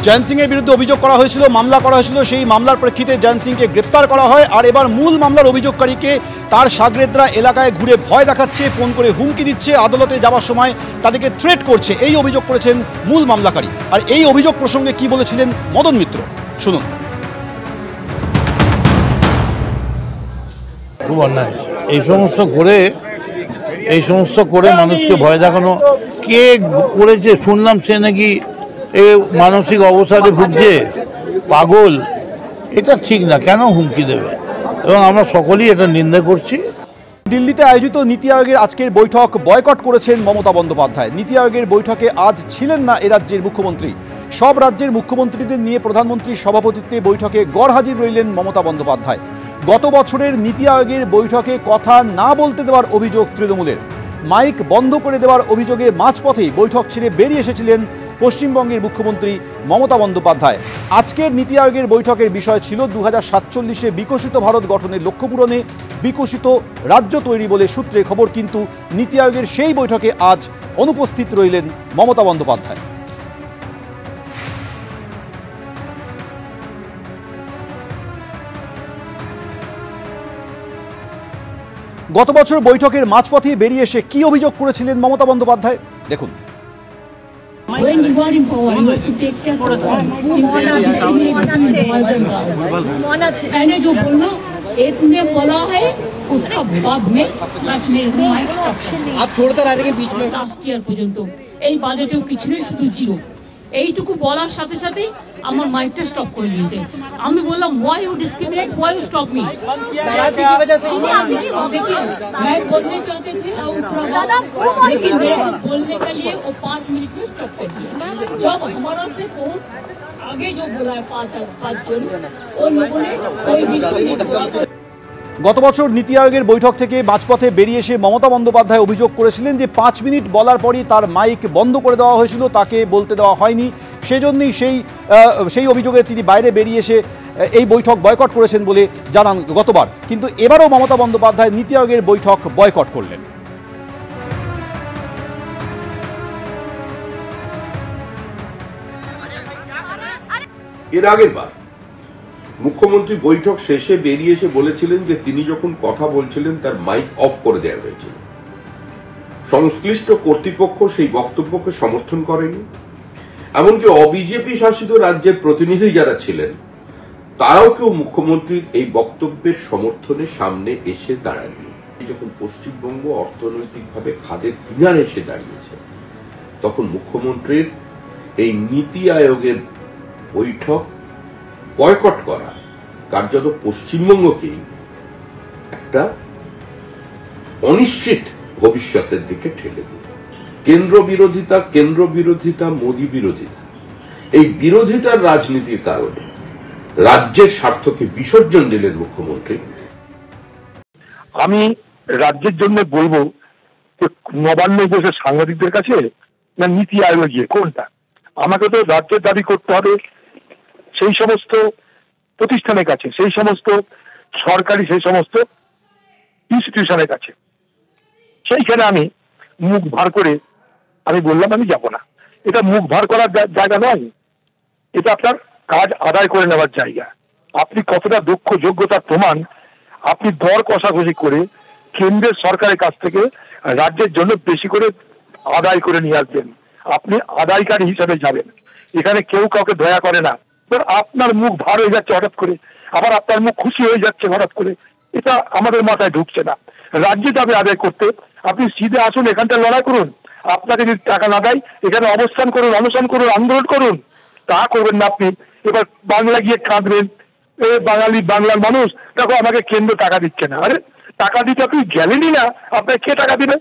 জয়ন্ত সিং এর বিরুদ্ধে অভিযোগ করা হয়েছিল, মামলা করা হয়েছিল, সেই মামলার প্রেক্ষিতে জয়ন্ত সিংকে গ্রেপ্তার করা হয়। আর এবার মূল মামলার অভিযোগকারীকে তার শাগরেদরা এলাকায় ঘুরে ভয় দেখাচ্ছে, ফোন করে হুমকি দিচ্ছে, আদালতে যাওয়ার সময় তাদেরকে থ্রেট করছে, এই অভিযোগ করেছেন মূল মামলাকারী। আর এই অভিযোগ প্রসঙ্গে কি বলেছিলেন মদন মিত্র, শুনুন। খুব অন্যায়, এই সমস্ত করে মানুষকে ভয় দেখানো। কে করেছে শুনলাম সে নাকি মানসিক অবসাদে ভুগছে, পাগল। এটা ঠিক না, কেন হুমকি দেবে? এবং আমরা সকলেই এটা নিন্দা করছি। দিল্লিতে আয়োজিত নীতি আয়োগের আজকের বৈঠক বয়কট করেছেন মমতা বন্দ্যোপাধ্যায়। নীতি আয়োগের বৈঠকে আজ ছিলেন না এ রাজ্যের মুখ্যমন্ত্রী। সব রাজ্যের মুখ্যমন্ত্রীদের নিয়ে প্রধানমন্ত্রীর সভাপতিত্বে বৈঠকে গড়হাজির রইলেন মমতা বন্দ্যোপাধ্যায়। গত বছরের নীতি আয়োগের বৈঠকে কথা না বলতে দেওয়ার অভিযোগ তৃণমূলের। মাইক বন্ধ করে দেওয়ার অভিযোগে মাঝপথেই বৈঠক ছেড়ে বেরিয়ে এসেছিলেন পশ্চিমবঙ্গের মুখ্যমন্ত্রী মমতা বন্দ্যোপাধ্যায়। আজকের নীতি আয়োগের বৈঠকের বিষয় ছিল 2047-এ বিকশিত ভারত গঠনের লক্ষ্য পূরণে বিকশিত রাজ্য তৈরি বলে সূত্রে খবর। কিন্তু নীতি আয়োগের সেই বৈঠকে আজ অনুপস্থিত রইলেন মমতা বন্দ্যোপাধ্যায়। গত বছর বৈঠকের মাঝপথে বেরিয়ে এসে কি অভিযোগ করেছিলেন মমতা বন্দ্যোপাধ্যায়, দেখুন। এই বাজেটেও কিছু নেই, শুধু জিরো। এইটুকু বলার সাথে সাথে আমার মাইকটা স্টপ করে দিয়েছে। আমি বললাম why you discriminate, why you stop me? मैं बोलने चाहते थे लेकिन मेरे को बोलने के लिए वो 5 मिनट में स्टॉप कर दिया। जब हमारा से बहुत आगे जो बोला है 5 जन, उन लोगों ने कोई भी গত বছর নীতি আয়োগের বৈঠক থেকে মাঝপথে বেরিয়ে এসে মমতা বন্দ্যোপাধ্যায় অভিযোগ করেছিলেন যে 5 মিনিট বলার পরই তার মাইক বন্ধ করে দেওয়া হয়েছিল, তাকে বলতে দেওয়া হয়নি। সেজন্যই সেই অভিযোগে তিনি বাইরে বেরিয়ে এসে এই বৈঠক বয়কট করেছেন বলে জানান গতবার। কিন্তু এবারও মমতা বন্দ্যোপাধ্যায় নীতি আয়োগের বৈঠক বয়কট করলেন। এর আগের বার মুখ্যমন্ত্রী বৈঠক শেষে বেরিয়ে এসে বলেছিলেন যে তিনি যখন কথা বলছিলেন তার মাইক অফ করে দেওয়া হয়েছিল। সংশ্লিষ্ট কর্তৃপক্ষ সেই বক্তব্যকে সমর্থন করেনি। এমনকি অবিজেপি শাসিত রাজ্যের প্রতিনিধি যারা ছিলেন তারাও কেউ মুখ্যমন্ত্রীর এই বক্তব্যের সমর্থনে সামনে এসে দাঁড়ায়নি। যখন পশ্চিমবঙ্গ অর্থনৈতিকভাবে খাদের কিনারে এসে দাঁড়িয়েছে তখন মুখ্যমন্ত্রীর এই নীতি আয়োগের বৈঠক বয়কট করা কার্যত পশ্চিমবঙ্গকেই একটা অনিশ্চিত ভবিষ্যতের দিকে ঠেলে দিল। কেন্দ্র বিরোধিতা, মোদী বিরোধিতা, এই বিরোধিতার রাজনীতির কারণে রাজ্যের স্বার্থকে বিসর্জন দিলেন মুখ্যমন্ত্রী। আমি রাজ্যের জন্য বলবো যে নবান্ন বসে সাংবাদিকদের কাছে না নীতি আয়োগে গিয়ে কোনটা? আমাকে তো রাজ্যের দাবি করতে হবে সেই সমস্ত প্রতিষ্ঠানের কাছে, সেই সমস্ত সরকারি সেই সমস্ত ইনস্টিটিউশনের কাছে। সেইখানে আমি মুখ ভার করে আমি বললাম আমি যাব না। এটা মুখ ভার করার জায়গা নয়, এটা আপনার কাজ আদায় করে নেওয়ার জায়গা। আপনি কতটা দক্ষ, যোগ্যতার প্রমাণ আপনি দর কষাকষি করে কেন্দ্রের সরকারের কাছ থেকে রাজ্যের জন্য বেশি করে আদায় করে নিয়ে আসবেন। আপনি আদায়কারী হিসাবে যাবেন। এখানে কেউ কাউকে দয়া করে না। আপনার মুখ ভার হয়ে যাচ্ছে হঠাৎ করে, আবার আপনার মুখ খুশি হয়ে যাচ্ছে হঠাৎ করে, এটা আমাদের মাথায় ঢুকছে না। রাজ্যে যাবে আদায় করতে, আপনি সিধে আসুন, এখানটা লড়াই করুন। আপনাকে যদি টাকা না দেয় এখানে অবস্থান করুন, অনশন করুন, আন্দোলন করুন। তা করবেন না আপনি। এবার বাংলা গিয়ে কাঁদবেন, বাংলার মানুষ দেখো আমাকে কেন্দ্র টাকা দিচ্ছে না। আরে টাকা দিতে আপনি গেলেনই না, আপনাকে কে টাকা দিবে?